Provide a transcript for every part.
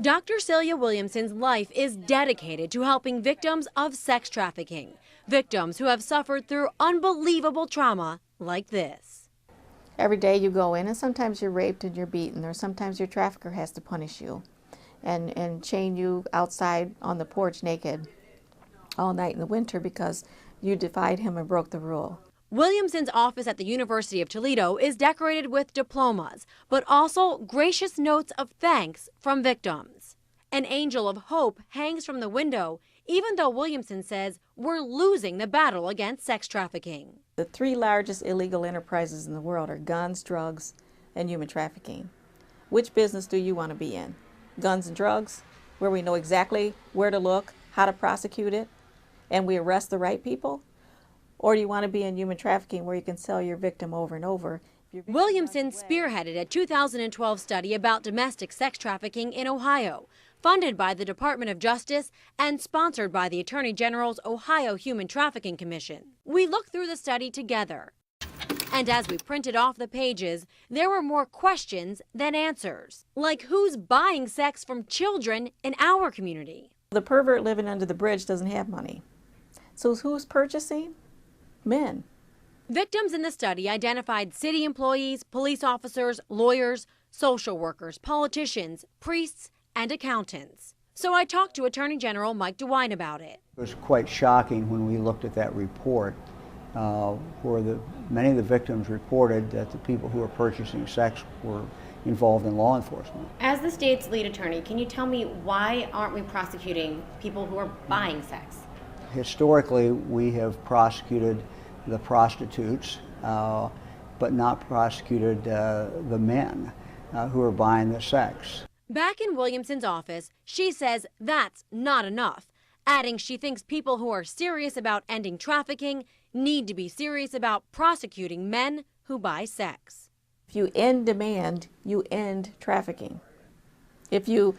Dr. Celia Williamson's life is dedicated to helping victims of sex trafficking, victims who have suffered through unbelievable trauma like this. Every day you go in and sometimes you're raped and you're beaten, or sometimes your trafficker has to punish you and chain you outside on the porch naked all night in the winter because you defied him and broke the rule. Williamson's office at the University of Toledo is decorated with diplomas, but also gracious notes of thanks from victims. An angel of hope hangs from the window, even though Williamson says we're losing the battle against sex trafficking. The three largest illegal enterprises in the world are guns, drugs, and human trafficking. Which business do you want to be in? Guns and drugs, where we know exactly where to look, how to prosecute it, and we arrest the right people? Or do you want to be in human trafficking where you can sell your victim over and over? Williamson spearheaded a 2012 study about domestic sex trafficking in Ohio, funded by the Department of Justice and sponsored by the Attorney General's Ohio Human Trafficking Commission. We looked through the study together. And as we printed off the pages, there were more questions than answers. Like who's buying sex from children in our community? The pervert living under the bridge doesn't have money. So who's purchasing? Men. Victims in the study identified city employees, police officers, lawyers, social workers, politicians, priests, and accountants. So I talked to Attorney General Mike DeWine about it. It was quite shocking when we looked at that report where many of the victims reported that the people who were purchasing sex were involved in law enforcement. As the state's lead attorney, can you tell me why aren't we prosecuting people who are buying sex? Historically, we have prosecuted the prostitutes, but not prosecuted the men who are buying the sex. Back in Williamson's office, she says that's not enough, adding she thinks people who are serious about ending trafficking need to be serious about prosecuting men who buy sex. If you end demand, you end trafficking. If you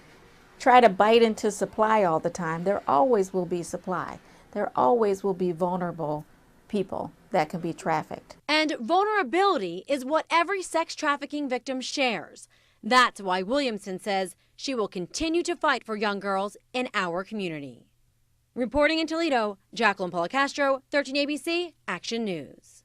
try to bite into supply all the time, there always will be supply. There always will be vulnerable people that can be trafficked. And vulnerability is what every sex trafficking victim shares. That's why Williamson says she will continue to fight for young girls in our community. Reporting in Toledo, Jacqueline Policastro, 13 ABC Action News.